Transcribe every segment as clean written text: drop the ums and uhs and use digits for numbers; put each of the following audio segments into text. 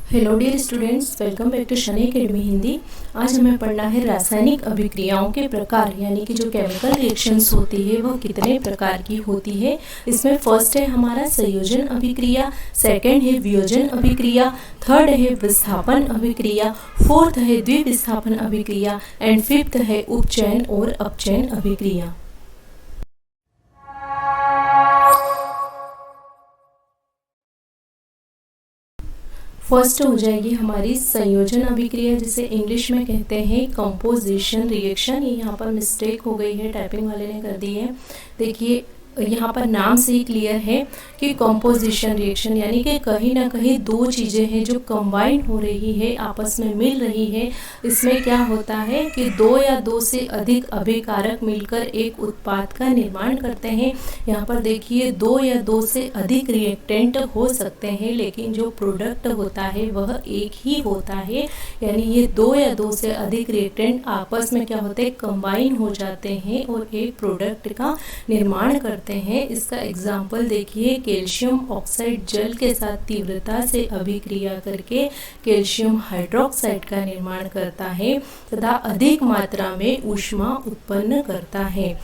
Hello dear students, welcome back to Shani academy Hindi. आज हमें पढ़ना है रासायनिक अभिक्रियाओं के प्रकार, यानी कि जो केमिकल रिएक्शंस होती है वह कितने प्रकार की होती है। इसमें फर्स्ट है हमारा संयोजन अभिक्रिया, सेकंड है वियोजन अभिक्रिया, थर्ड है विस्थापन अभिक्रिया, फोर्थ है द्विविस्थापन अभिक्रिया एंड फिफ्थ है उपचयन और अपचयन अभिक्रिया। फर्स्ट हो जाएगी हमारी संयोजन अभिक्रिया, जिसे इंग्लिश में कहते हैं कंपोजिशन रिएक्शन। ये यहाँ पर मिस्टेक हो गई है, टाइपिंग वाले ने कर दी है। देखिए यहाँ पर नाम से ही क्लियर है कि कंपोजिशन रिएक्शन यानी कि कहीं ना कहीं दो चीज़ें हैं जो कंबाइन हो रही है, आपस में मिल रही है। इसमें क्या होता है कि दो या दो से अधिक अभिकारक मिलकर एक उत्पाद का निर्माण करते हैं। यहाँ पर देखिए दो या दो से अधिक रिएक्टेंट हो सकते हैं, लेकिन जो प्रोडक्ट होता है वह एक ही होता है। यानी ये दो या दो से अधिक रिएक्टेंट आपस में क्या होते हैं, कंबाइन हो जाते हैं और एक प्रोडक्ट का निर्माण करते हैं। इसका एग्जाम्पल देखिए, कैल्शियम ऑक्साइड जल के साथ तीव्रता से अभिक्रिया करके कैल्शियम हाइड्रोक्साइड का निर्माण करता है तथा अधिक मात्रा में ऊष्मा उत्पन्न करता है।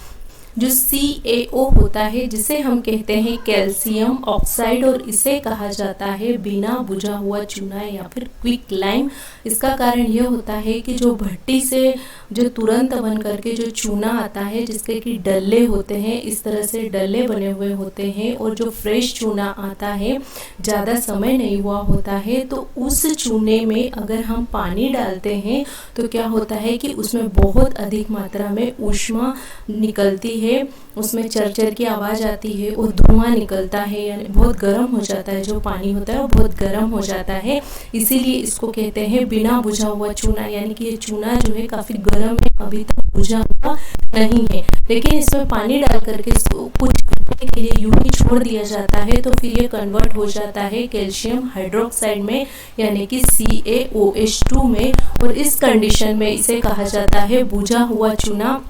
जो CaO होता है, जिसे हम कहते हैं कैल्शियम ऑक्साइड, और इसे कहा जाता है बिना बुझा हुआ चूना या फिर क्विक लाइम। इसका कारण यह होता है कि जो भट्टी से जो तुरंत बन करके जो चूना आता है, जिसके कि डल्ले होते हैं, इस तरह से डल्ले बने हुए होते हैं, और जो फ्रेश चूना आता है ज़्यादा समय नहीं हुआ होता है, तो उस चूने में अगर हम पानी डालते हैं तो क्या होता है कि उसमें बहुत अधिक मात्रा में ऊष्मा निकलती है, उसमें चरचर की आवाज़ आती है और धुआं निकलता है, यानी बहुत गर्म हो जाता है। जो पानी होता है वो बहुत गर्म हो जाता है, इसीलिए इसको कहते हैं बिना बुझा हुआ चूना। यानी कि ये चूना जो है काफ़ी गर्म है, अभी तक बुझा हुआ नहीं है, लेकिन इसमें पानी डाल करके इसको कुछ घंटे के लिए यूं ही छोड़ दिया जाता है, तो फिर ये कन्वर्ट हो जाता है कैल्शियम हाइड्रोक्साइड में, यानी कि CaOH2 में। और इस कंडीशन में इसे कहा जाता है बुझा हुआ चूना,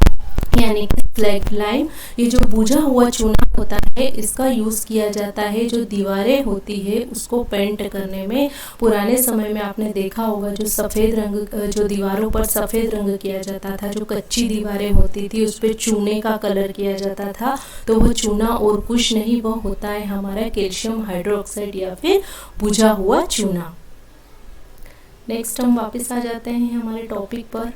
यानी कि स्लैग लाइम। ये जो बुझा हुआ चूना होता है, इसका यूज़ किया जाता है जो दीवारें होती है उसको पेंट करने में। पुराने समय में आपने देखा होगा जो सफ़ेद रंग, जो दीवारों पर सफ़ेद रंग किया जाता था, जो कच्ची दीवारें होती थी उस पर चूने का कलर किया जाता था, तो वह चूना और कुछ नहीं, वह होता है हमारा कैल्शियम हाइड्रोक्साइड या फिर बुझा हुआ चूना। नेक्स्ट हम वापस आ जाते हैं हमारे टॉपिक पर।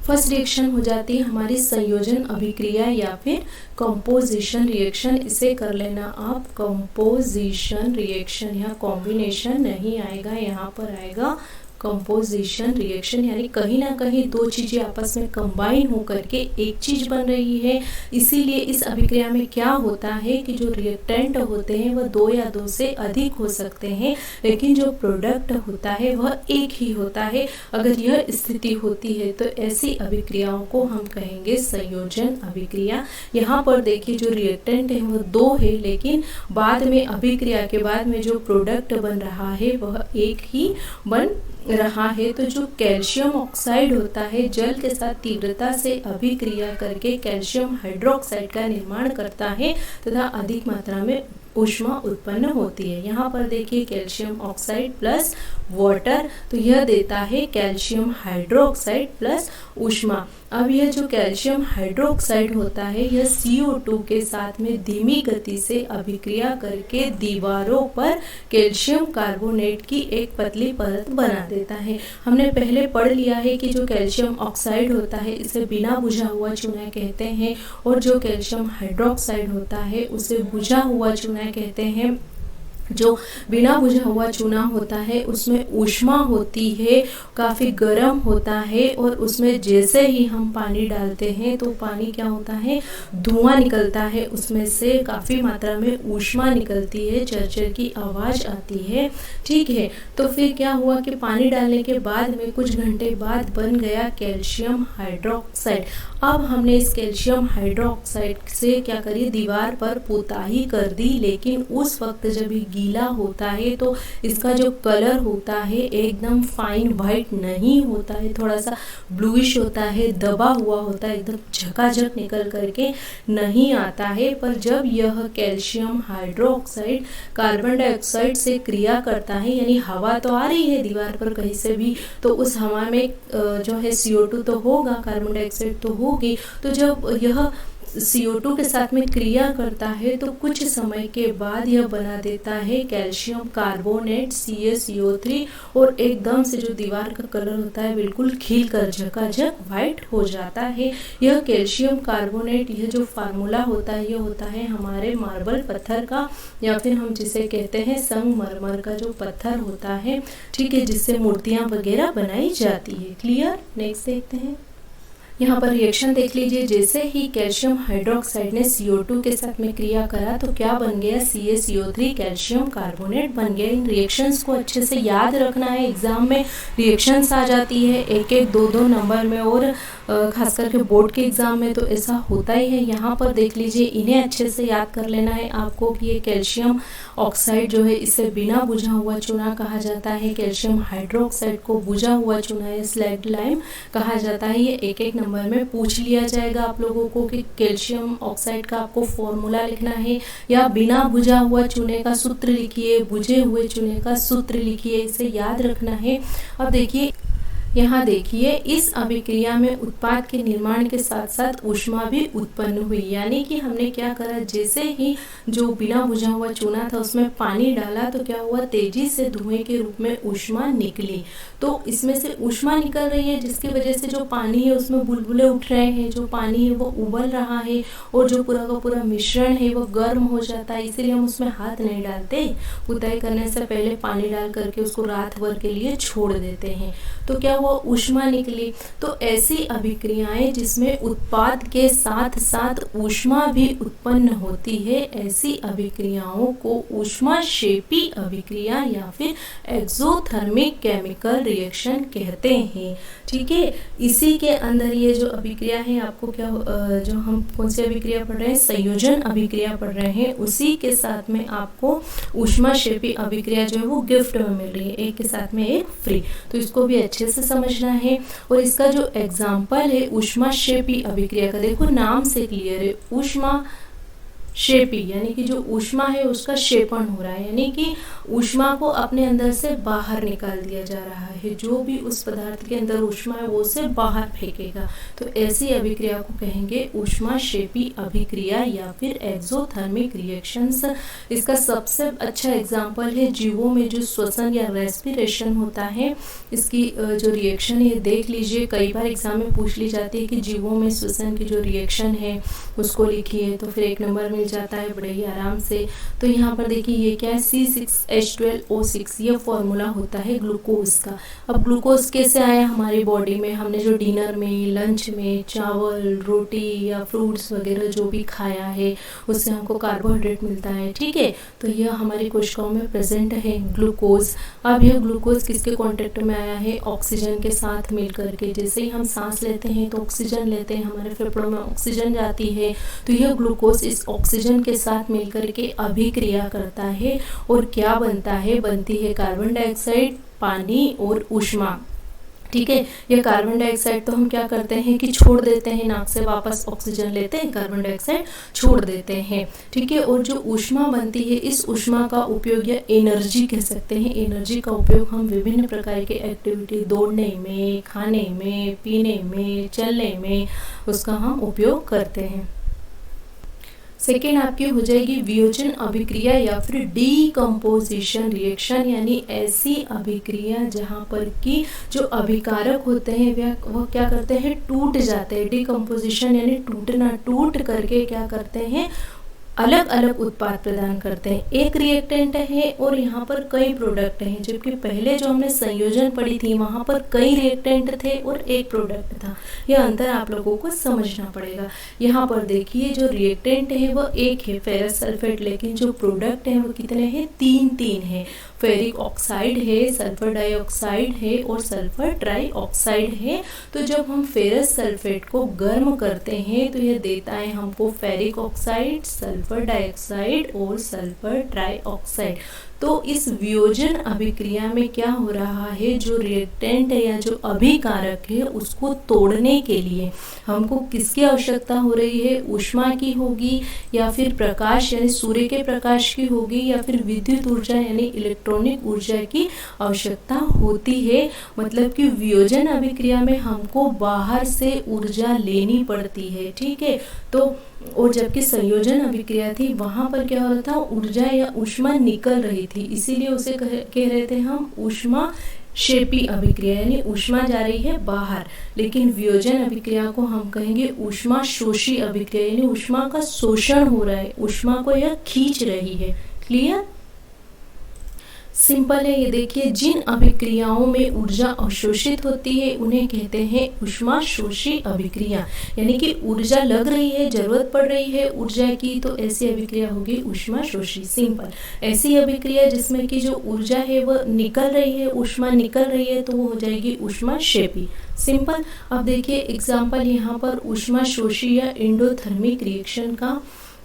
फर्स्ट रिएक्शन हो जाती है हमारी संयोजन अभिक्रिया या फिर कंपोजिशन रिएक्शन। इसे कर लेना आप कंपोजिशन रिएक्शन, यहाँ कॉम्बिनेशन नहीं आएगा, यहाँ पर आएगा कंपोजिशन रिएक्शन। यानी कहीं ना कहीं दो चीज़ें आपस में कंबाइन होकर के एक चीज़ बन रही है। इसीलिए इस अभिक्रिया में क्या होता है कि जो रिएक्टेंट होते हैं वह दो या दो से अधिक हो सकते हैं, लेकिन जो प्रोडक्ट होता है वह एक ही होता है। अगर यह स्थिति होती है तो ऐसी अभिक्रियाओं को हम कहेंगे संयोजन अभिक्रिया। यहाँ पर देखिए जो रिएक्टेंट है वह दो है, लेकिन बाद में अभिक्रिया के बाद में जो प्रोडक्ट बन रहा है वह एक ही बन रहा है। तो जो कैल्शियम ऑक्साइड होता है जल के साथ तीव्रता से अभिक्रिया करके कैल्शियम हाइड्रोक्साइड का निर्माण करता है तथा अधिक मात्रा में ऊष्मा उत्पन्न होती है। यहाँ पर देखिए कैल्शियम ऑक्साइड प्लस वाटर, तो यह देता है कैल्शियम हाइड्रोक्साइड प्लस ऊष्मा। अब यह जो कैल्शियम हाइड्रोक्साइड होता है यह CO2 के साथ में धीमी गति से अभिक्रिया करके दीवारों पर कैल्शियम कार्बोनेट की एक पतली परत बना देता है। हमने पहले पढ़ लिया है कि जो कैल्शियम ऑक्साइड होता है इसे बिना बुझा हुआ चूना कहते हैं, और जो कैल्शियम हाइड्रोक्साइड होता है उसे बुझा हुआ चूना कहते हैं। जो बिना बुझा हुआ चूना होता है उसमें ऊष्मा होती है, काफ़ी गर्म होता है, और उसमें जैसे ही हम पानी डालते हैं तो पानी क्या होता है, धुआं निकलता है, उसमें से काफ़ी मात्रा में ऊष्मा निकलती है, चरचर की आवाज़ आती है। ठीक है, तो फिर क्या हुआ कि पानी डालने के बाद में कुछ घंटे बाद बन गया कैल्शियम हाइड्रोक्साइड। अब हमने इस कैल्शियम हाइड्रोक्साइड से क्या करी, दीवार पर पोताही कर दी, लेकिन उस वक्त जब ये गीला होता है तो इसका जो कलर होता है एकदम फाइन वाइट नहीं होता है, थोड़ा सा ब्लूइश होता है, दबा हुआ होता है, एकदम झकाझक निकल करके नहीं आता है। पर जब यह कैल्शियम हाइड्रोक्साइड कार्बन डाइऑक्साइड से क्रिया करता है, यानी हवा तो आ रही है दीवार पर कहीं से भी, तो उस हवा में जो है CO2 तो होगा, कार्बन डाइऑक्साइड तो होगी, तो जब यह CO2 के साथ में क्रिया करता है तो कुछ समय के बाद यह बना देता है कैल्शियम कार्बोनेट CaCO3 और एकदम से जो दीवार का कलर होता है बिल्कुल खिल कर झकाझक वाइट हो जाता है। यह कैल्शियम कार्बोनेट, यह जो फार्मूला होता है, यह होता है हमारे मार्बल पत्थर का, या फिर हम जिसे कहते हैं संगमरमर का जो पत्थर होता है, ठीक है, जिससे मूर्तियाँ वगैरह बनाई जाती है। क्लियर? नेक्स्ट देखते हैं। यहाँ पर रिएक्शन देख लीजिए। जैसे ही कैल्शियम हाइड्रोक्साइड ने CO2 के साथ में क्रिया करा तो क्या बन गया, CaCO3 कैल्शियम कार्बोनेट बन गया। इन रिएक्शंस को अच्छे से याद रखना है, एग्जाम में रिएक्शंस आ जाती है 1-1, 2-2 नंबर में, और खास करके बोर्ड के एग्जाम में तो ऐसा होता ही है। यहाँ पर देख लीजिए, इन्हें अच्छे से याद कर लेना है आपको कि ये कैल्शियम ऑक्साइड जो है इसे बिना बुझा हुआ चूना कहा जाता है, कैल्शियम हाइड्रोक्साइड को बुझा हुआ चूना या स्लैग्ड लाइम कहा जाता है। ये 1-1 नंबर में पूछ लिया जाएगा आप लोगों को कि कैल्शियम ऑक्साइड का आपको फॉर्मूला लिखना है, या बिना बुझा हुआ चूने का सूत्र लिखिए, बुझे हुए चूने का सूत्र लिखिए, इसे याद रखना है। अब देखिए, यहाँ देखिए, इस अभिक्रिया में उत्पाद के निर्माण के साथ साथ ऊष्मा भी उत्पन्न हुई। यानी कि हमने क्या करा, जैसे ही जो बिना बुझा हुआ चूना था उसमें पानी डाला तो क्या हुआ, तेजी से धुएं के रूप में ऊष्मा निकली। तो इसमें से ऊष्मा निकल रही है जिसकी वजह से जो पानी है उसमें बुलबुले उठ रहे हैं, जो पानी है वो उबल रहा है, और जो पूरा का पूरा मिश्रण है वो गर्म हो जाता है। इसीलिए हम उसमें हाथ नहीं डालते, पुताई करने से पहले पानी डाल करके उसको रात भर के लिए छोड़ देते हैं। तो क्या वो ऊष्मा निकली। तो ऐसी अभिक्रियाएं जिसमें उत्पाद के साथ साथ ऊष्मा भी उत्पन्न होती है, ऐसी अभिक्रियाओं को ऊष्माक्षेपी अभिक्रिया या फिर एक्सोथर्मिक केमिकल रिएक्शन कहते हैं। ठीक है, इसी के अंदर ये जो अभिक्रिया है, आपको क्या जो हम कौन सी अभिक्रिया पढ़ रहे हैं, संयोजन अभिक्रिया पढ़ रहे हैं, उसी के साथ में आपको ऊष्माक्षेपी अभिक्रिया जो है वो गिफ्ट में मिल रही है, एक के साथ में एक फ्री। तो इसको भी अच्छे से समझना है। और इसका जो एग्जाम्पल है ऊष्माक्षेपी अभिक्रिया का, देखो नाम से क्लियर है, ऊष्माक्षेपी यानी कि जो ऊष्मा है उसका क्षेपण हो रहा है, यानी कि ऊष्मा को अपने अंदर से बाहर निकाल दिया जा रहा है। जो भी उस पदार्थ के अंदर ऊष्मा है वो उसे बाहर फेंकेगा। तो ऐसी अभिक्रिया को कहेंगे ऊष्माक्षेपी अभिक्रिया या फिर एक्सोथर्मिक रिएक्शंस। इसका सबसे अच्छा एग्जाम्पल है जीवों में जो श्वसन या रेस्पिरेशन होता है, इसकी जो रिएक्शन है देख लीजिए। कई बार एग्जाम में पूछ ली जाती है कि जीवों में श्वसन की जो रिएक्शन है उसको लिखिए, तो फिर 1 नंबर मिल जाता है बड़े ही आराम से। तो यहाँ पर देखिए ये क्या है, C6H12O6, ये फॉर्मूला होता है ग्लूकोज का। अब ग्लूकोज कैसे आया हमारी बॉडी में, हमने जो डिनर में, लंच में चावल, रोटी या फ्रूट्स वगैरह जो भी खाया है उससे हमको कार्बोहाइड्रेट मिलता है। ठीक है, तो यह हमारी कोशिकाओं में प्रेजेंट है ग्लूकोज। अब यह ग्लूकोज किसके कॉन्टेक्ट में आया है, ऑक्सीजन के साथ मिल करके। जैसे ही हम सांस लेते हैं तो ऑक्सीजन लेते हैं, हमारे फेफड़ों में ऑक्सीजन जाती है, तो यह ग्लूकोज इस ऑक्सीजन के साथ मिल करके अभिक्रिया करता है और क्या बनता है, बनती है कार्बन डाइऑक्साइड, पानी और ऊष्मा। ठीक है, ये कार्बन डाइऑक्साइड तो हम क्या करते हैं कि छोड़ देते हैं, नाक से वापस ऑक्सीजन लेते हैं, कार्बन डाइऑक्साइड छोड़ देते हैं। ठीक है, और जो ऊष्मा बनती है, इस ऊष्मा का उपयोग या एनर्जी कह सकते हैं, एनर्जी का उपयोग हम विभिन्न प्रकार के एक्टिविटी, दौड़ने में, खाने में, पीने में, चलने में, उसका हम उपयोग करते हैं। सेकेंड आपकी हो जाएगी वियोजन अभिक्रिया या फिर डीकम्पोजिशन रिएक्शन, यानी ऐसी अभिक्रिया जहाँ पर कि जो अभिकारक होते हैं वह क्या करते हैं, टूट जाते हैं। डीकम्पोजिशन यानी टूटना, टूट करके क्या करते हैं, अलग अलग उत्पाद प्रदान करते हैं। एक रिएक्टेंट है और यहाँ पर कई प्रोडक्ट हैं, जबकि पहले जो हमने संयोजन पढ़ी थी वहाँ पर कई रिएक्टेंट थे और एक प्रोडक्ट था। यह अंतर आप लोगों को समझना पड़ेगा। यहाँ पर देखिए जो रिएक्टेंट है वो एक है, फेरस सल्फेट, लेकिन जो प्रोडक्ट है वो कितने हैं, 3 है। फेरिक ऑक्साइड है, सल्फर डाइऑक्साइड है और सल्फर ट्राइऑक्साइड है। तो जब हम फेरस सल्फेट को गर्म करते हैं तो यह देता है हमको फेरिक ऑक्साइड, सल्फर डाइऑक्साइड और सल्फर ट्राइऑक्साइड। तो इस वियोजन अभिक्रिया में क्या हो रहा है, जो रिएक्टेंट है या जो अभिकारक है उसको तोड़ने के लिए हमको किसकी आवश्यकता हो रही है, ऊष्मा की होगी या फिर प्रकाश यानी सूर्य के प्रकाश की होगी या फिर विद्युत ऊर्जा यानी इलेक्ट्रॉनिक ऊर्जा की आवश्यकता होती है। मतलब कि वियोजन अभिक्रिया में हमको बाहर से ऊर्जा लेनी पड़ती है, ठीक है। तो और जबकि संयोजन अभिक्रिया थी वहां पर क्या हो रहा था, ऊर्जा या ऊष्मा निकल रही थी, इसीलिए उसे कह रहे थे हम ऊष्मा क्षेपी अभिक्रिया यानी ऊष्मा जा रही है बाहर। लेकिन वियोजन अभिक्रिया को हम कहेंगे ऊष्मा शोषी अभिक्रिया यानी ऊष्मा का शोषण हो रहा है, ऊष्मा को यह खींच रही है। क्लियर, सिंपल है ये। देखिए, जिन अभिक्रियाओं में ऊर्जा अवशोषित होती है उन्हें कहते हैं ऊष्मा शोषी अभिक्रिया, यानी कि ऊर्जा लग रही है, जरूरत पड़ रही है ऊर्जा की, तो ऐसी अभिक्रिया होगी ऊष्मा शोषी। सिंपल। ऐसी अभिक्रिया जिसमें कि जो ऊर्जा है वह निकल रही है, ऊष्मा निकल रही है, तो वो हो जाएगी ऊष्मा क्षेपी। सिंपल। अब देखिए एग्जाम्पल यहाँ पर ऊष्मा शोषी या एंडोथर्मिक रिएक्शन का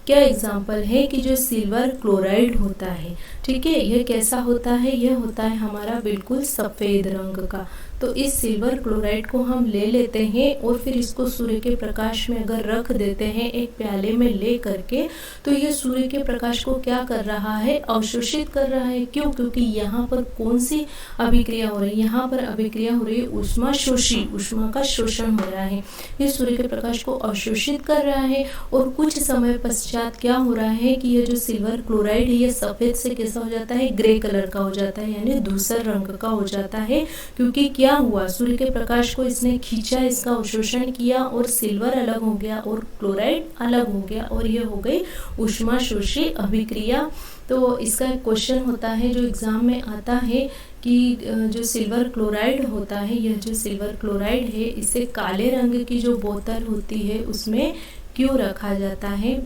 क्या एग्जाम्पल है कि जो सिल्वर क्लोराइड होता है, ठीक है, यह कैसा होता है, यह होता है हमारा बिल्कुल सफ़ेद रंग का। तो इस सिल्वर क्लोराइड को हम ले लेते हैं और फिर इसको सूर्य के प्रकाश में अगर रख देते हैं एक प्याले में ले करके, तो ये सूर्य के प्रकाश को क्या कर रहा है, अवशोषित कर रहा है। क्यों? क्योंकि यहाँ पर कौन सी अभिक्रिया हो रही है, यहाँ पर अभिक्रिया हो रही है ऊष्मा शोषी, ऊष्मा का शोषण हो रहा है। ये सूर्य के प्रकाश को अवशोषित कर रहा है और कुछ समय पश्चात क्या हो रहा है कि ये जो सिल्वर क्लोराइड है ये सफ़ेद से कैसा हो जाता है, ग्रे कलर का हो जाता है, यानी धूसर रंग का हो जाता है। क्योंकि क्या हुआ, सूर्य के प्रकाश को इसने खींचा, इसका अवशोषण किया और सिल्वर अलग हो गया और क्लोराइड अलग हो गया और ये हो गई ऊष्मा शोषी अभिक्रिया। तो इसका एक क्वेश्चन होता है जो एग्जाम में आता है कि जो सिल्वर क्लोराइड होता है, यह जो सिल्वर क्लोराइड है इसे काले रंग की जो बोतल होती है उसमें क्यों रखा जाता है।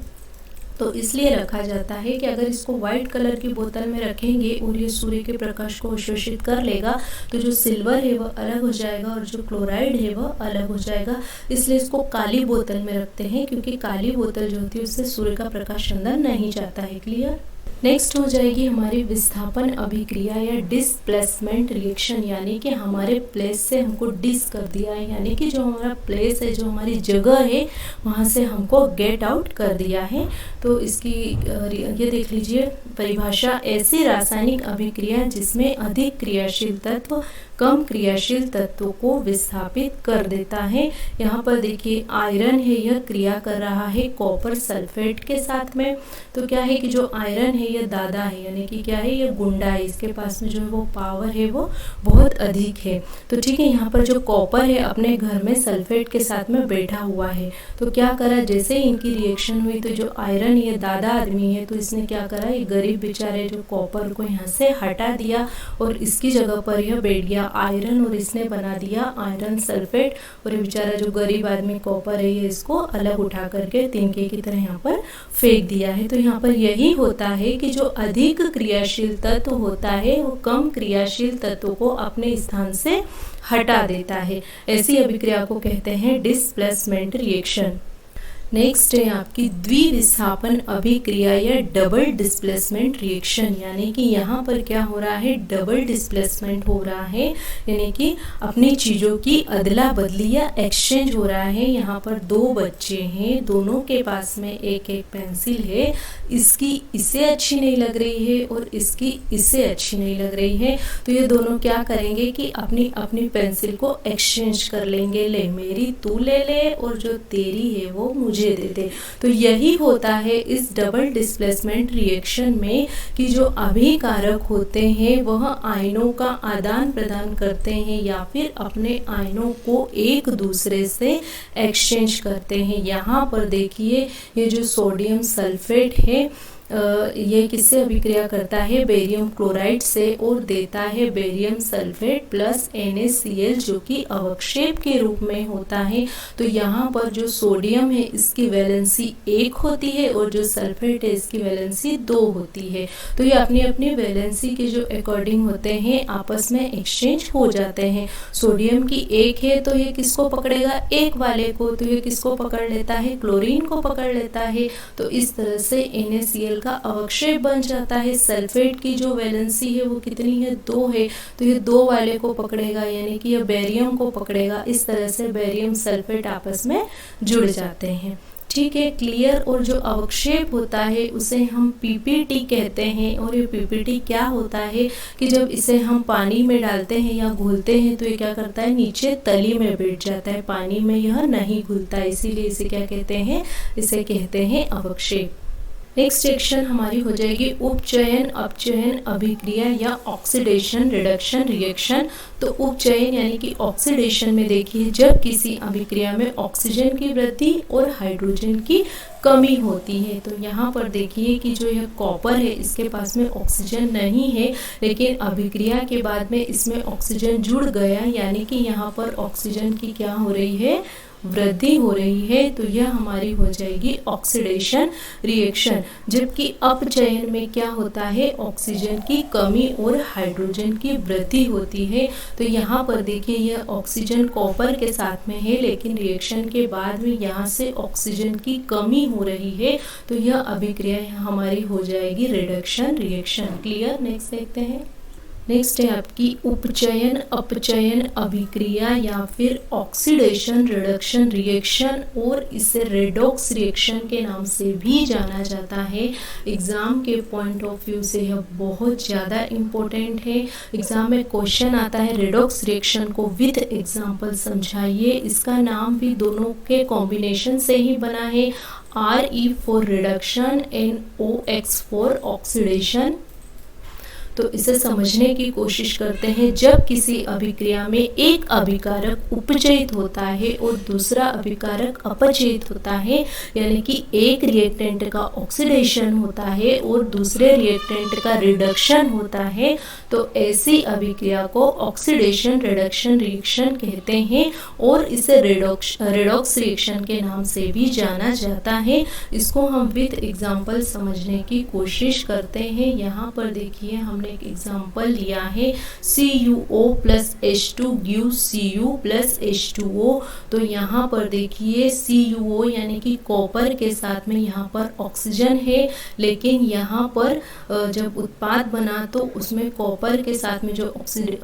तो इसलिए रखा जाता है कि अगर इसको व्हाइट कलर की बोतल में रखेंगे और ये सूर्य के प्रकाश को अवशोषित कर लेगा तो जो सिल्वर है वह अलग हो जाएगा और जो क्लोराइड है वह अलग हो जाएगा। इसलिए इसको काली बोतल में रखते हैं, क्योंकि काली बोतल जो होती है उससे सूर्य का प्रकाश अंदर नहीं जाता है। क्लियर। नेक्स्ट हो जाएगी हमारी विस्थापन अभिक्रिया या डिस्प्लेसमेंट रिएक्शन, यानी कि हमारे प्लेस से हमको डिस कर दिया है, यानी कि जो हमारा प्लेस है, जो हमारी जगह है, वहाँ से हमको गेट आउट कर दिया है। तो इसकी ये देख लीजिए परिभाषा, ऐसी रासायनिक अभिक्रिया जिसमें अधिक क्रियाशील तत्व कम क्रियाशील तत्वों को विस्थापित कर देता है। यहाँ पर देखिए आयरन है, यह क्रिया कर रहा है कॉपर सल्फेट के साथ में। तो क्या है कि जो आयरन है यह दादा है, यानी कि क्या है, यह गुंडा है, इसके पास में जो है वो पावर है वो बहुत अधिक है। तो ठीक है, यहाँ पर जो कॉपर है अपने घर में सल्फेट के साथ में बैठा हुआ है। तो क्या करा, जैसे ही इनकी रिएक्शन हुई तो जो आयरन ये दादा आदमी है तो इसने क्या करा, ये गरीब बेचारे जो कॉपर को यहाँ से हटा दिया और इसकी जगह पर यह बैठ गया आयरन और इसने बना दिया आयरन सल्फेट। और ये बेचारा जो गरीब आदमी कॉपर है ये इसको अलग उठा करके तिनके की तरह यहाँ पर फेंक दिया है। तो यहाँ पर यही होता है कि जो अधिक क्रियाशील तत्व होता है वो कम क्रियाशील तत्व को अपने स्थान से हटा देता है। ऐसी अभिक्रिया को कहते हैं डिस्प्लेसमेंट रिएक्शन। नेक्स्ट है आपकी द्विविस्थापन अभिक्रिया या डबल डिस्प्लेसमेंट रिएक्शन, यानी कि यहाँ पर क्या हो रहा है, डबल डिस्प्लेसमेंट हो रहा है, यानी कि अपनी चीज़ों की अदला बदली या एक्सचेंज हो रहा है। यहाँ पर दो बच्चे हैं, दोनों के पास में एक एक पेंसिल है, इसकी इसे अच्छी नहीं लग रही है और इसकी इसे अच्छी नहीं लग रही है। तो ये दोनों क्या करेंगे कि अपनी अपनी पेंसिल को एक्सचेंज कर लेंगे, ले मेरी तू ले ले और जो तेरी है वो मुझे दे दे। तो यही होता है इस डबल डिस्प्लेसमेंट रिएक्शन में कि जो अभिकारक होते हैं वह आयनों का आदान प्रदान करते हैं या फिर अपने आयनों को एक दूसरे से एक्सचेंज करते हैं। यहाँ पर देखिए ये जो सोडियम सल्फेट है ये किससे अभिक्रिया करता है, बेरियम क्लोराइड से, और देता है बेरियम सल्फेट प्लस NaCl जो कि अवक्षेप के रूप में होता है। तो यहाँ पर जो सोडियम है इसकी वैलेंसी 1 होती है और जो सल्फेट है इसकी वैलेंसी 2 होती है। तो ये अपनी अपनी वैलेंसी के जो अकॉर्डिंग होते हैं आपस में एक्सचेंज हो जाते हैं। सोडियम की 1 है तो ये किसको पकड़ेगा, 1 वाले को, तो ये किसको पकड़ लेता है, क्लोरीन को पकड़ लेता है। तो इस तरह से NaCl का अवक्षेप बन जाता है। सल्फेट की जो वैलेंसी है वो कितनी है, 2 है, तो ये 2 वाले को पकड़ेगा, यानी कि ये बेरियम को पकड़ेगा। इस तरह से बेरियम सल्फेट आपस में जुड़ जाते हैं। ठीक है, क्लियर। और जो अवक्षेप होता है उसे हम पीपीटी कहते हैं। और ये पीपीटी क्या होता है कि जब इसे हम पानी में डालते हैं या घोलते हैं तो ये क्या करता है, नीचे तली में बैठ जाता है, पानी में यह नहीं घुलता है, इसीलिए इसे क्या कहते हैं, इसे कहते हैं अवक्षेप। नेक्स्ट सेक्शन हमारी हो जाएगी उपचयन अपचयन अभिक्रिया या ऑक्सीडेशन रिडक्शन रिएक्शन। तो उपचयन यानी कि ऑक्सीडेशन में देखिए जब किसी अभिक्रिया में ऑक्सीजन की वृद्धि और हाइड्रोजन की कमी होती है। तो यहाँ पर देखिए कि जो यह कॉपर है इसके पास में ऑक्सीजन नहीं है, लेकिन अभिक्रिया के बाद में इसमें ऑक्सीजन जुड़ गया, यानी कि यहाँ पर ऑक्सीजन की क्या हो रही है, वृद्धि हो रही है। तो यह हमारी हो जाएगी ऑक्सीडेशन रिएक्शन। जबकि अपचयन में क्या होता है, ऑक्सीजन की कमी और हाइड्रोजन की वृद्धि होती है। तो यहाँ पर देखिए यह ऑक्सीजन कॉपर के साथ में है, लेकिन रिएक्शन के बाद में यहाँ से ऑक्सीजन की कमी हो रही है, तो यह अभिक्रिया हमारी हो जाएगी रिडक्शन रिएक्शन। क्लियर। नेक्स्ट देखते हैं। नेक्स्ट है आपकी उपचयन अपचयन अभिक्रिया या फिर ऑक्सीडेशन रिडक्शन रिएक्शन, और इसे रेडॉक्स रिएक्शन के नाम से भी जाना जाता है। एग्जाम के पॉइंट ऑफ व्यू से यह बहुत ज़्यादा इम्पोर्टेंट है। एग्जाम में क्वेश्चन आता है रेडॉक्स रिएक्शन को विद एग्जाम्पल समझाइए। इसका नाम भी दोनों के कॉम्बिनेशन से ही बना है, RE for reduction and OX for oxidation. तो इसे समझने की कोशिश करते हैं। जब किसी अभिक्रिया में एक अभिकारक उपचयित होता है और दूसरा अभिकारक अपचयित होता है, यानी कि एक रिएक्टेंट का ऑक्सीडेशन होता है और दूसरे रिएक्टेंट का रिडक्शन होता है, तो ऐसी अभिक्रिया को ऑक्सीडेशन रिडक्शन रिएक्शन कहते हैं और इसे रेडॉक्स रिएक्शन के नाम से भी जाना जाता है। इसको हम विद एग्जाम्पल समझने की कोशिश करते हैं। यहाँ पर देखिए हमने एक एग्जाम्पल लिया है, CuO plus H2 gives Cu plus H2O। तो यहाँ पर देखिए CuO यानी कि कॉपर के साथ में यहाँ पर ऑक्सीजन है, लेकिन यहाँ पर जब उत्पाद बना तो उसमें कॉपर के साथ में जो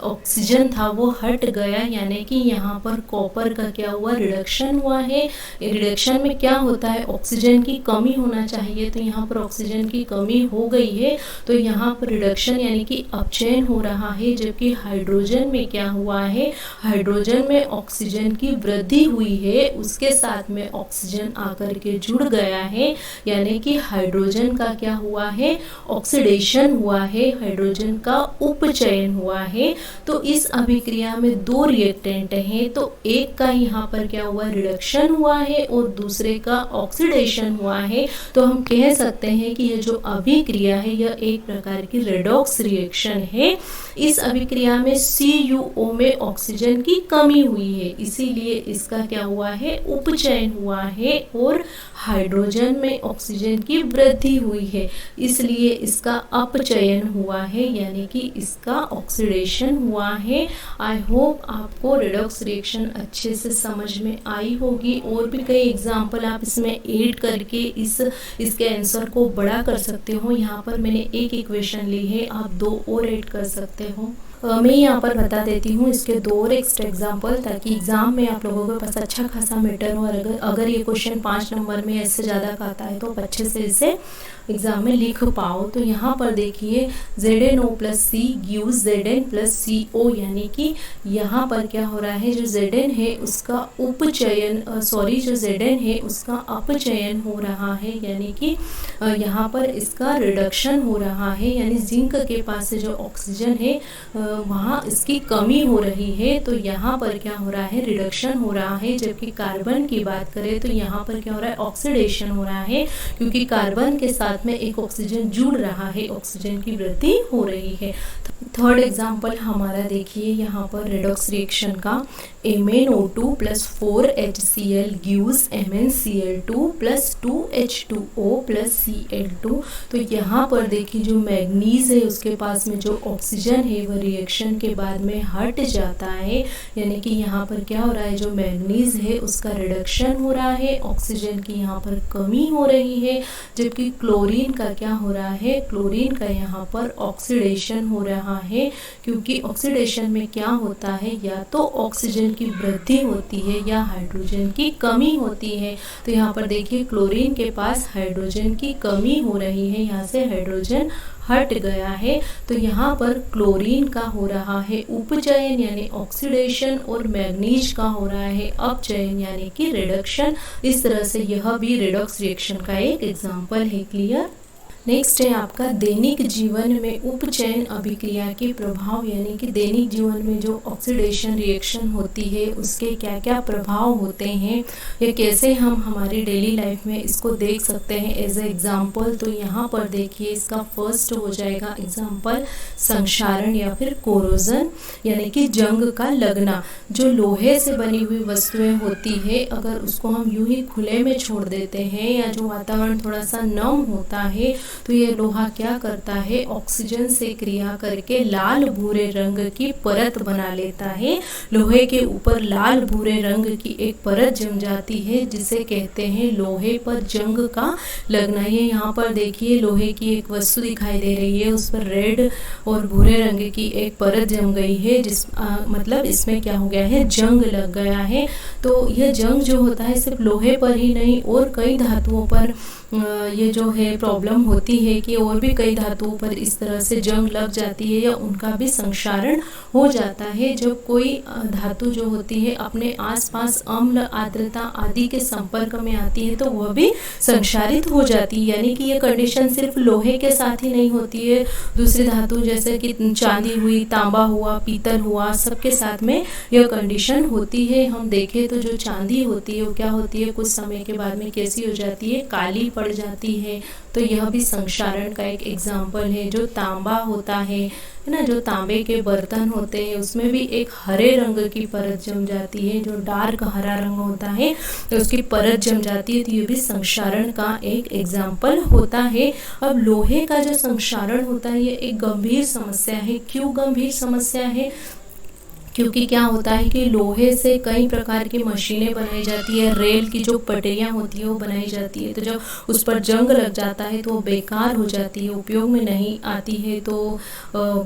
ऑक्सीजन था वो हट गया, यानी कि यहाँ पर कॉपर का क्या हुआ, रिडक्शन हुआ है। रिडक्शन में क्या होता है, ऑक्सीजन की कमी होना चाहिए, तो यहाँ पर ऑक्सीजन की कमी हो गई है, तो यहाँ पर रिडक्शन यानी कि अपचयन हो रहा है। जबकि हाइड्रोजन में क्या हुआ है, हाइड्रोजन में ऑक्सीजन की वृद्धि हुई है, उसके साथ में ऑक्सीजन आकर के जुड़ गया है, यानी कि हाइड्रोजन का क्या हुआ है, ऑक्सीडेशन हुआ है, हाइड्रोजन का उपचयन हुआ है। तो इस अभिक्रिया में दो रिएक्टेंट हैं, तो एक का यहाँ पर क्या हुआ, रिडक्शन हुआ है और दूसरे का ऑक्सीडेशन हुआ है। तो हम कह सकते हैं कि यह जो अभिक्रिया है यह एक प्रकार की रेडॉक्स रिएक्शन है। इस अभिक्रिया में CuO में ऑक्सीजन की कमी हुई है, इसीलिए इसका क्या हुआ है, उपचयन हुआ है, और हाइड्रोजन में ऑक्सीजन की वृद्धि हुई है, इसलिए इसका अपचयन हुआ है, यानी कि इसका ऑक्सीडेशन हुआ है। आई होप आपको रेडॉक्स रिएक्शन अच्छे से समझ में आई होगी। और भी कई एग्जाम्पल आप इसमें ऐड करके इसके आंसर को बड़ा कर सकते हो। यहाँ पर मैंने एक इक्वेशन ली है, आप 2 और ऐड कर सकते हो। मैं यहाँ पर बता देती हूँ इसके 2 और एक्स्ट्रा एग्जाम्पल, ताकि एग्जाम में आप लोगों के पास अच्छा खासा मैटर हो। और अगर ये क्वेश्चन 5 नंबर में इससे ज़्यादा का आता है तो आप अच्छे से इसे एग्जाम में लिख पाओ। तो यहाँ पर देखिए ZnO plus C gives Zn plus CO, यानी कि यहाँ पर क्या हो रहा है, जो Zn है उसका उपचयन जो Zn है उसका अपचयन हो रहा है, यानी कि यहाँ पर इसका रिडक्शन हो रहा है, यानी जिंक के पास से जो ऑक्सीजन है वहाँ इसकी कमी हो रही है, तो यहाँ पर क्या हो रहा है, रिडक्शन हो रहा है। जबकि कार्बन की बात करें तो यहाँ पर क्या हो रहा है, ऑक्सीडेशन हो रहा है, क्योंकि कार्बन के साथ में एक ऑक्सीजन जुड़ रहा है, ऑक्सीजन की वृद्धि हो रही है। थर्ड एग्जाम्पल हमारा देखिए यहाँ पर रेडॉक्स रिएक्शन का, MnO2 plus 4HCl gives MnCl2 plus 2H2O plus Cl2। तो यहाँ पर देखिए जो मैग्नीज है उसके पास में जो ऑक्सीजन है वह रिएक्शन के बाद में हट जाता है, यानी कि यहाँ पर क्या हो रहा है, जो मैग्नीज है उसका रिडक्शन हो रहा है, ऑक्सीजन की यहाँ पर कमी हो रही है, जबकि क्लोरीन का क्या हो रहा है, क्लोरीन का यहाँ पर ऑक्सीडेशन हो रहा है, क्योंकि ऑक्सीडेशन में क्या होता है, या तो ऑक्सीजन की वृद्धि होती है या हाइड्रोजन की कमी होती है। तो यहाँ पर देखिए क्लोरीन के पास हाइड्रोजन की कमी हो रही है, यहाँ से हाइड्रोजन हट गया है, तो यहाँ पर क्लोरीन का हो रहा है उपचयन यानी ऑक्सीडेशन, और मैग्नीज का हो रहा है अपचयन यानी कि रिडक्शन। इस तरह से यह भी रिडॉक्स रिएक्शन का एक एग्जाम्पल है। क्लियर। नेक्स्ट है आपका दैनिक जीवन में उपचयन अभिक्रिया के प्रभाव, यानी कि दैनिक जीवन में जो ऑक्सीडेशन रिएक्शन होती है उसके क्या क्या प्रभाव होते हैं, या कैसे हम हमारी डेली लाइफ में इसको देख सकते हैं एज ए एग्जाम्पल। तो यहाँ पर देखिए इसका फर्स्ट हो जाएगा एग्जाम्पल संक्षारण या फिर कोरोजन, यानी कि जंग का लगना। जो लोहे से बनी हुई वस्तुएं होती है, अगर उसको हम यूं ही खुले में छोड़ देते हैं या जो वातावरण थोड़ा सा नम होता है, तो ये लोहा क्या करता है, ऑक्सीजन से क्रिया करके लाल भूरे रंग की परत बना लेता है। लोहे के ऊपर लाल भूरे रंग की एक परत जम जाती है, जिसे कहते हैं लोहे पर जंग का लगना। ये यहाँ पर देखिए लोहे की एक वस्तु दिखाई दे रही है, उस पर रेड और भूरे रंग की एक परत जम गई है, मतलब इसमें क्या हो गया है, जंग लग गया है। तो यह जंग जो होता है सिर्फ लोहे पर ही नहीं और कई धातुओं पर ये जो है प्रॉब्लम होती है कि और भी कई धातुओं पर इस तरह से जंग लग जाती है या उनका भी संक्षारण हो जाता है। जब कोई धातु जो होती है अपने आसपास अम्ल, आर्द्रता आदि के संपर्क में आती है तो वह भी संक्षारित हो जाती है, यानी कि ये कंडीशन सिर्फ लोहे के साथ ही नहीं होती है, दूसरी धातु जैसे कि चांदी हुई, तांबा हुआ, पीतल हुआ, सबके साथ में यह कंडीशन होती है। हम देखें तो जो चांदी होती है वो क्या होती है, कुछ समय के बाद में कैसी हो जाती है, काली पड़ जाती है। तो यह भी संक्षारण का एक एग्जाम्पल है। जो तांबा होता है ना, जो तांबे के बर्तन होते हैं उसमें भी एक हरे रंग की परत जम जाती है, जो डार्क हरा रंग होता है तो उसकी परत जम जाती है, तो ये भी संक्षारण का एक एग्जाम्पल होता है। अब लोहे का जो संक्षारण होता है ये एक गंभीर समस्या है। क्यों गंभीर समस्या है, क्योंकि क्या होता है कि लोहे से कई प्रकार की मशीनें बनाई जाती है, रेल की जो पटरियां होती है वो बनाई जाती है, तो जब उस पर जंग लग जाता है तो वो बेकार हो जाती है, उपयोग में नहीं आती है, तो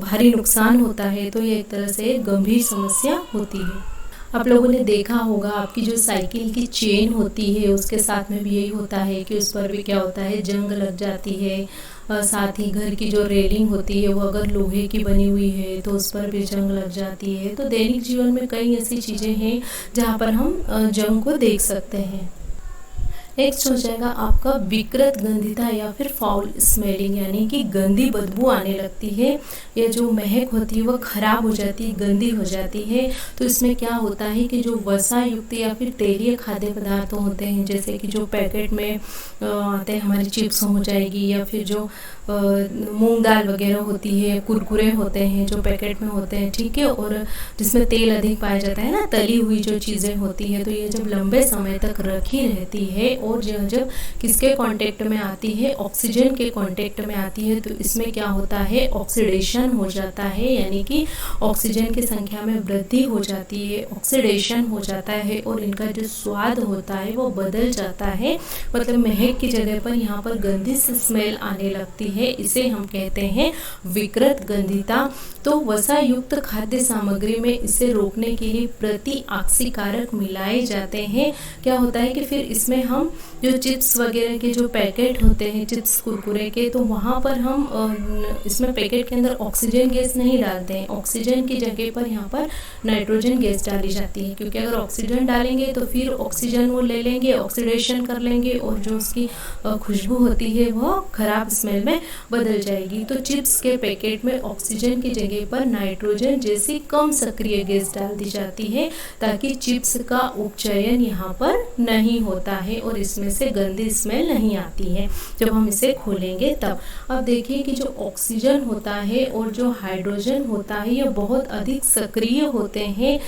भारी नुकसान होता है। तो ये एक तरह से गंभीर समस्या होती है। आप लोगों ने देखा होगा आपकी जो साइकिल की चेन होती है उसके साथ में भी यही होता है कि उस पर भी क्या होता है, जंग लग जाती है। साथ ही घर की जो रेलिंग होती है वो अगर लोहे की बनी हुई है तो उस पर भी जंग लग जाती है। तो दैनिक जीवन में कई ऐसी चीज़ें हैं जहाँ पर हम जंग को देख सकते हैं। नेक्स्ट हो जाएगा आपका विकृत गंधिता या फिर फाउल स्मेलिंग, यानी कि गंदी बदबू आने लगती है, या जो महक होती है वह खराब हो जाती है, गंदी हो जाती है। तो इसमें क्या होता है कि जो वसा युक्त या फिर तेलीय खाद्य पदार्थ होते हैं, जैसे कि जो पैकेट में आते हैं, हमारी चिप्स हो जाएगी, या फिर जो मूंग दाल वगैरह होती है, कुरकुरे होते हैं जो पैकेट में होते हैं, ठीक है, और जिसमें तेल अधिक पाया जाता है ना, तली हुई जो चीज़ें होती हैं, तो ये जब लंबे समय तक रखी रहती है और जब किसके कांटेक्ट में आती है, ऑक्सीजन के कांटेक्ट में आती है, तो इसमें क्या होता है, ऑक्सीडेशन हो जाता है, यानी कि ऑक्सीजन की संख्या में वृद्धि हो जाती है, ऑक्सीडेशन हो जाता है और इनका जो स्वाद होता है वो बदल जाता है, मतलब महक की जगह पर यहाँ पर गंदी सी स्मेल आने लगती है। इसे हम कहते हैं विकृत गंधिता। तो वसा युक्त खाद्य सामग्री में इसे रोकने के लिए प्रति ऑक्सीकारक मिलाए जाते हैं। क्या होता है कि फिर इसमें हम जो चिप्स वगैरह के जो पैकेट होते हैं, चिप्स कुरकुरे के, तो वहाँ पर हम इसमें पैकेट के अंदर ऑक्सीजन गैस नहीं डालते हैं, ऑक्सीजन की जगह पर यहाँ पर नाइट्रोजन गैस डाली जाती है, क्योंकि अगर ऑक्सीजन डालेंगे तो फिर ऑक्सीजन वो ले लेंगे, ऑक्सीडेशन कर लेंगे और जो उसकी खुशबू होती है वह खराब स्मेल में बदल जाएगी। तो चिप्स के पैकेट में ऑक्सीजन की जगह पर नाइट्रोजन जैसी कम सक्रिय गैस डाल दी जाती है, ताकि चिप्स का उपचयन यहाँ पर नहीं होता है और इसमें से गंदी स्मेल नहीं आती है जब हम इसे खोलेंगे तब। अब देखिए कि जो ऑक्सीजन होता है और जो हाइड्रोजन होता है ये बहुत अधिक सक्रिय होते हैं।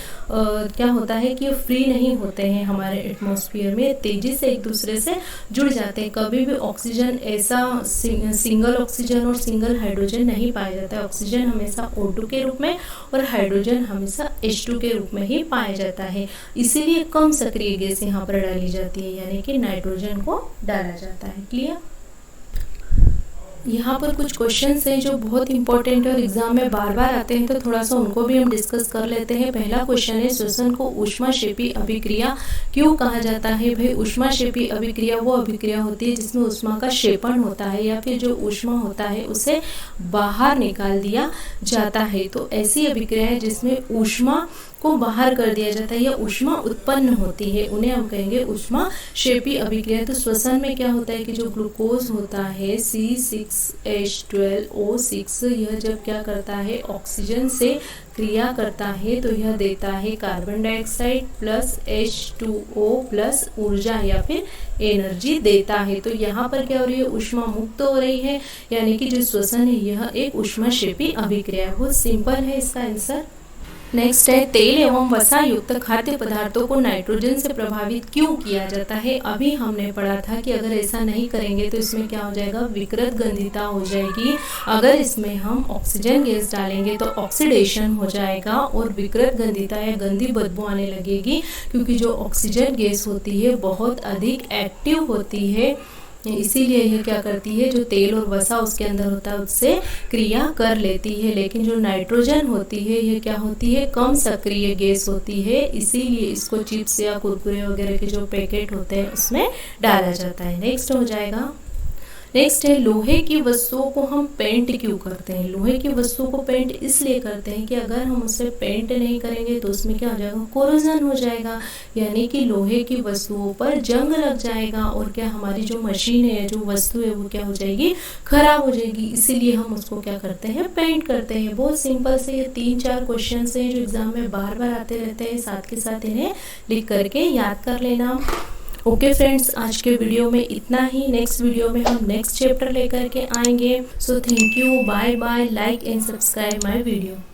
क्या होता है कि ये फ्री नहीं होते हैं हमारे एटमॉस्फेयर में, तेजी से एक दूसरे से जुड़ जाते हैं। कभी भी ऑक्सीजन ऐसा सिंगल ऑक्सीजन और सिंगल हाइड्रोजन नहीं पाया जाता है। ऑक्सीजन हमेशा O2 के रूप में और हाइड्रोजन हमेशा H2 के रूप में ही पाया जाता है। इसीलिए कम सक्रिय गैस यहाँ पर डाली जाती है, यानी कि नाइट्रोजन को डाला जाता है। क्लियर? यहाँ पर कुछ क्वेश्चंस हैं जो बहुत इंपॉर्टेंट और एग्जाम में बार बार आते हैं, तो थोड़ा सा उनको भी हम डिस्कस कर लेते हैं। पहला क्वेश्चन है, श्वसन को ऊष्माक्षेपी अभिक्रिया क्यों कहा जाता है? भाई ऊष्माक्षेपी अभिक्रिया वो अभिक्रिया होती है जिसमें ऊष्मा का क्षेपण होता है या फिर जो ऊष्मा होता है उसे बाहर निकाल दिया जाता है। तो ऐसी अभिक्रिया है जिसमें ऊष्मा को बाहर कर दिया जाता है या ऊष्मा उत्पन्न होती है, उन्हें हम कहेंगे ऊष्माक्षेपी अभिक्रिया। तो श्वसन में क्या होता है कि जो ग्लूकोज होता है C6H12O6, यह जब क्या करता है ऑक्सीजन से क्रिया करता है तो यह देता है carbon dioxide plus H2O plus ऊर्जा या फिर एनर्जी देता है। तो यहाँ पर क्या हो रही है, ऊष्मा मुक्त हो रही है, यानी कि जो श्वसन है यह एक ऊष्माक्षेपी अभिक्रिया है। बहुत सिंपल है इसका आंसर। नेक्स्ट है, तेल एवं वसा युक्त खाद्य पदार्थों को नाइट्रोजन से प्रभावित क्यों किया जाता है? अभी हमने पढ़ा था कि अगर ऐसा नहीं करेंगे तो इसमें क्या हो जाएगा, विकृत गंधिता हो जाएगी। अगर इसमें हम ऑक्सीजन गैस डालेंगे तो ऑक्सीडेशन हो जाएगा और विकृत गंधिता या गंदी बदबू आने लगेगी, क्योंकि जो ऑक्सीजन गैस होती है बहुत अधिक एक्टिव होती है। इसीलिए यह क्या करती है, जो तेल और वसा उसके अंदर होता है उससे क्रिया कर लेती है। लेकिन जो नाइट्रोजन होती है यह क्या होती है, कम सक्रिय गैस होती है, इसीलिए इसको चिप्स या कुरकुरे वगैरह के जो पैकेट होते हैं उसमें डाला जाता है। नेक्स्ट हो जाएगा, नेक्स्ट है, लोहे की वस्तुओं को हम पेंट क्यों करते हैं? लोहे की वस्तुओं को पेंट इसलिए करते हैं कि अगर हम उसे पेंट नहीं करेंगे तो उसमें क्या हो जाएगा, कोरोजन हो जाएगा, यानी कि लोहे की वस्तुओं पर जंग लग जाएगा और क्या हमारी जो मशीन है, जो वस्तु है वो क्या हो जाएगी, खराब हो जाएगी। इसीलिए हम उसको क्या करते हैं, पेंट करते हैं। बहुत सिंपल से ये 3-4 क्वेश्चन हैं जो एग्जाम में बार बार आते रहते हैं, साथ के साथ इन्हें लिख करके याद कर लेना। ओके फ्रेंड्स, आज के वीडियो में इतना ही। नेक्स्ट वीडियो में हम नेक्स्ट चैप्टर लेकर के आएंगे। So thank you, bye bye, like and subscribe my video.